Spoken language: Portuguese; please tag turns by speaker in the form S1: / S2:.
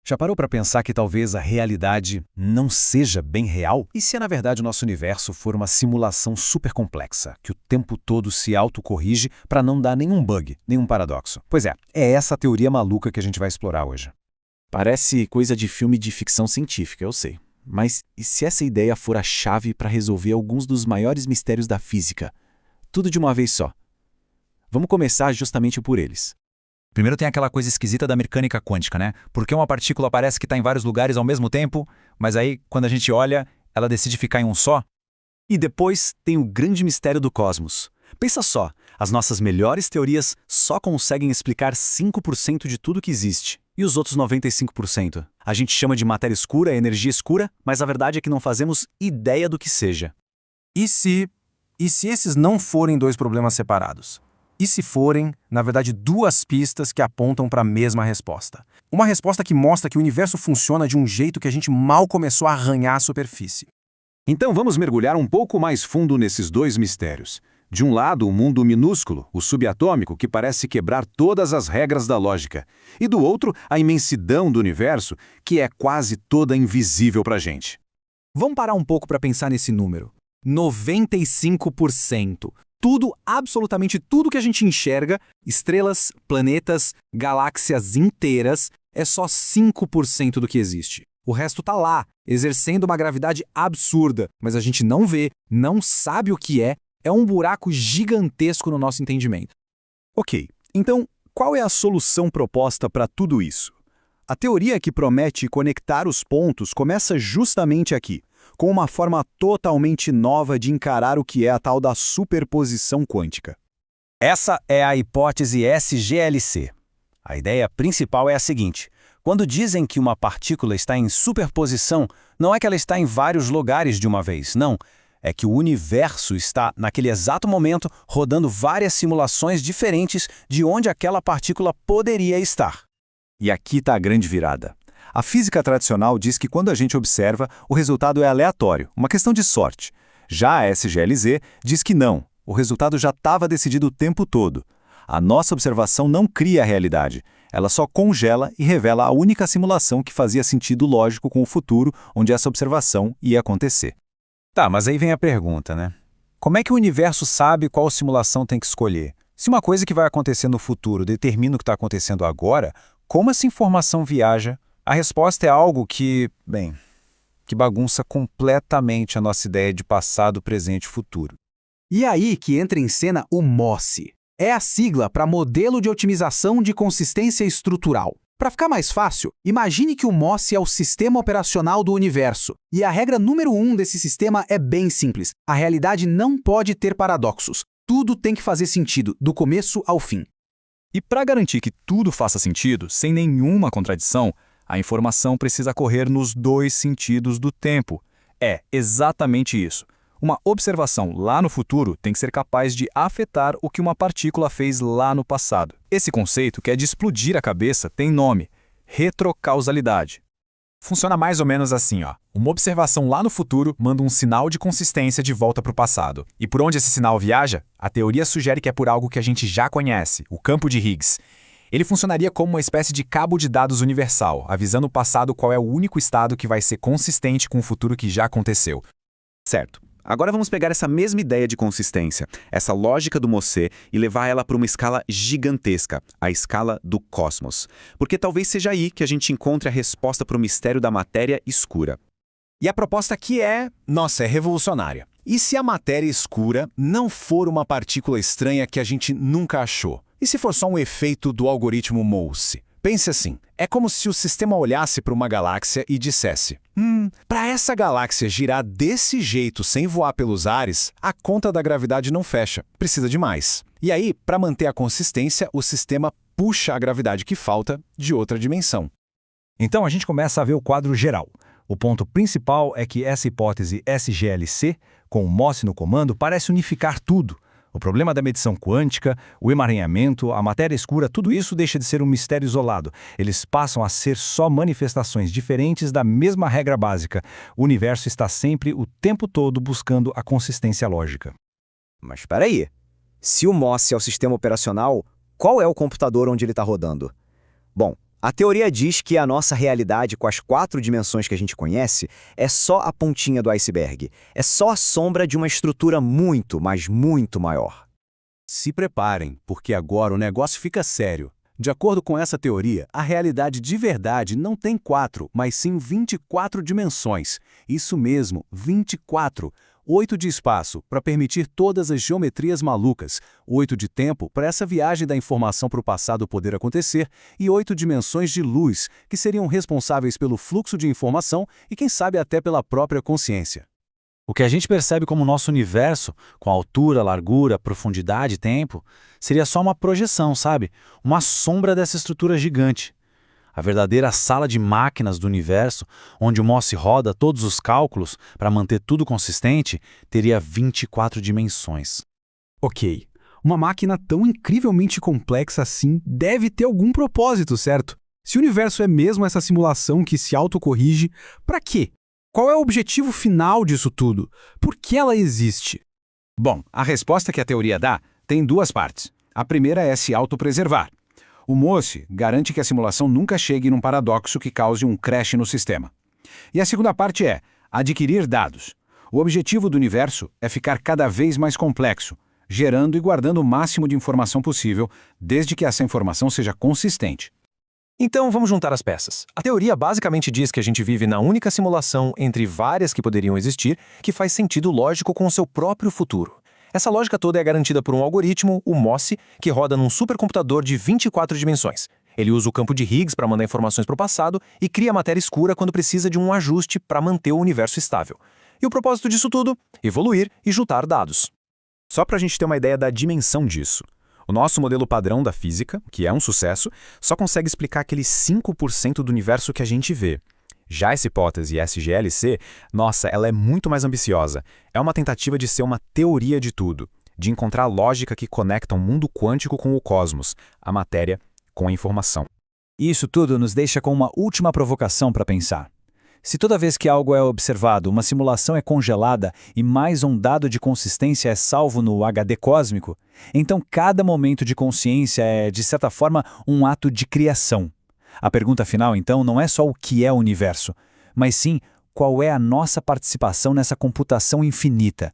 S1: Já parou para pensar que talvez a realidade não seja bem real? E se, na verdade, o nosso universo for uma simulação super complexa, que o tempo todo se autocorrige para não dar nenhum bug, nenhum paradoxo? Pois é essa a teoria maluca que a gente vai explorar hoje.
S2: Parece coisa de filme de ficção científica, eu sei. Mas e se essa ideia for a chave para resolver alguns dos maiores mistérios da física? Tudo de uma vez só. Vamos começar justamente por eles.
S3: Primeiro tem aquela coisa esquisita da mecânica quântica, né? Porque uma partícula parece que está em vários lugares ao mesmo tempo, mas aí, quando a gente olha, ela decide ficar em um só.
S4: E depois tem o grande mistério do cosmos. Pensa só, as nossas melhores teorias só conseguem explicar 5% de tudo que existe. E os outros 95%? A gente chama de matéria escura, energia escura, mas a verdade é que não fazemos ideia do que seja.
S5: E se esses não forem dois problemas separados? E se forem, na verdade, duas pistas que apontam para a mesma resposta? Uma resposta que mostra que o universo funciona de um jeito que a gente mal começou a arranhar a superfície.
S1: Então vamos mergulhar um pouco mais fundo nesses dois mistérios. De um lado, o mundo minúsculo, o subatômico, que parece quebrar todas as regras da lógica. E do outro, a imensidão do universo, que é quase toda invisível para a gente.
S4: Vamos parar um pouco para pensar nesse número. 95%. Tudo, absolutamente tudo que a gente enxerga, estrelas, planetas, galáxias inteiras, é só 5% do que existe. O resto tá lá, exercendo uma gravidade absurda, mas a gente não vê, não sabe o que é um buraco gigantesco no nosso entendimento.
S1: Ok, então qual é a solução proposta para tudo isso? A teoria que promete conectar os pontos começa justamente aqui, com uma forma totalmente nova de encarar o que é a tal da superposição quântica. Essa é a hipótese SGLC. A ideia principal é a seguinte: quando dizem que uma partícula está em superposição, não é que ela está em vários lugares de uma vez, não. É que o universo está, naquele exato momento, rodando várias simulações diferentes de onde aquela partícula poderia estar. E aqui está a grande virada. A física tradicional diz que quando a gente observa, o resultado é aleatório, uma questão de sorte. Já a SGLZ diz que não, o resultado já estava decidido o tempo todo. A nossa observação não cria a realidade, ela só congela e revela a única simulação que fazia sentido lógico com o futuro onde essa observação ia acontecer. Tá, mas aí vem a pergunta, né? Como é que o universo sabe qual simulação tem que escolher? Se uma coisa que vai acontecer no futuro determina o que está acontecendo agora, como essa informação viaja? A resposta é algo que bagunça completamente a nossa ideia de passado, presente e futuro.
S4: E aí que entra em cena o MOSSE. É a sigla para Modelo de Otimização de Consistência Estrutural. Para ficar mais fácil, imagine que o MOSSE é o sistema operacional do universo. E a regra número 1 desse sistema é bem simples. A realidade não pode ter paradoxos. Tudo tem que fazer sentido, do começo ao fim.
S3: E para garantir que tudo faça sentido, sem nenhuma contradição, a informação precisa correr nos dois sentidos do tempo. É exatamente isso. Uma observação lá no futuro tem que ser capaz de afetar o que uma partícula fez lá no passado. Esse conceito, que é de explodir a cabeça, tem nome: retrocausalidade. Funciona mais ou menos assim, ó. Uma observação lá no futuro manda um sinal de consistência de volta para o passado. E por onde esse sinal viaja? A teoria sugere que é por algo que a gente já conhece, o campo de Higgs. Ele funcionaria como uma espécie de cabo de dados universal, avisando o passado qual é o único estado que vai ser consistente com o futuro que já aconteceu.
S2: Certo. Agora vamos pegar essa mesma ideia de consistência, essa lógica do MOSSE, e levar ela para uma escala gigantesca, a escala do cosmos. Porque talvez seja aí que a gente encontre a resposta para o mistério da matéria escura.
S1: E a proposta aqui é revolucionária. E se a matéria escura não for uma partícula estranha que a gente nunca achou? E se for só um efeito do algoritmo MOSSE? Pense assim, é como se o sistema olhasse para uma galáxia e dissesse: para essa galáxia girar desse jeito sem voar pelos ares, a conta da gravidade não fecha, precisa de mais. E aí, para manter a consistência, o sistema puxa a gravidade que falta de outra dimensão.
S3: Então a gente começa a ver o quadro geral. O ponto principal é que essa hipótese SGLC, com o MOSSE no comando, parece unificar tudo. O problema da medição quântica, o emaranhamento, a matéria escura, tudo isso deixa de ser um mistério isolado. Eles passam a ser só manifestações diferentes da mesma regra básica. O universo está sempre, o tempo todo, buscando a consistência lógica.
S6: Mas espera aí. Se o MOSSE é o sistema operacional, qual é o computador onde ele está rodando? Bom, A teoria diz que a nossa realidade com as 4 dimensões que a gente conhece é só a pontinha do iceberg. É só a sombra de uma estrutura muito, mas muito maior.
S1: Se preparem, porque agora o negócio fica sério. De acordo com essa teoria, a realidade de verdade não tem 4, mas sim 24 dimensões. Isso mesmo, 24. 8 de espaço, para permitir todas as geometrias malucas, 8 de tempo, para essa viagem da informação para o passado poder acontecer, e 8 dimensões de luz, que seriam responsáveis pelo fluxo de informação e, quem sabe, até pela própria consciência.
S3: O que a gente percebe como nosso universo, com altura, largura, profundidade e tempo, seria só uma projeção, sabe? Uma sombra dessa estrutura gigante. A verdadeira sala de máquinas do universo, onde o MOSSE roda todos os cálculos para manter tudo consistente, teria 24 dimensões.
S4: Ok, uma máquina tão incrivelmente complexa assim deve ter algum propósito, certo? Se o universo é mesmo essa simulação que se autocorrige, para quê? Qual é o objetivo final disso tudo? Por que ela existe?
S7: Bom, a resposta que a teoria dá tem 2 partes. A primeira é se autopreservar. O MOSSE garante que a simulação nunca chegue num paradoxo que cause um crash no sistema. E a segunda parte é adquirir dados. O objetivo do universo é ficar cada vez mais complexo, gerando e guardando o máximo de informação possível, desde que essa informação seja consistente.
S5: Então, vamos juntar as peças. A teoria basicamente diz que a gente vive na única simulação entre várias que poderiam existir, que faz sentido lógico com o seu próprio futuro. Essa lógica toda é garantida por um algoritmo, o MOSSE, que roda num supercomputador de 24 dimensões. Ele usa o campo de Higgs para mandar informações para o passado e cria matéria escura quando precisa de um ajuste para manter o universo estável. E o propósito disso tudo? Evoluir e juntar dados.
S2: Só para a gente ter uma ideia da dimensão disso. O nosso modelo padrão da física, que é um sucesso, só consegue explicar aqueles 5% do universo que a gente vê. Já essa hipótese SGLC, nossa, ela é muito mais ambiciosa. É uma tentativa de ser uma teoria de tudo, de encontrar a lógica que conecta o mundo quântico com o cosmos, a matéria com a informação.
S3: Isso tudo nos deixa com uma última provocação para pensar. Se toda vez que algo é observado, uma simulação é congelada e mais um dado de consistência é salvo no HD cósmico, então cada momento de consciência é, de certa forma, um ato de criação. A pergunta final, então, não é só o que é o universo, mas sim qual é a nossa participação nessa computação infinita.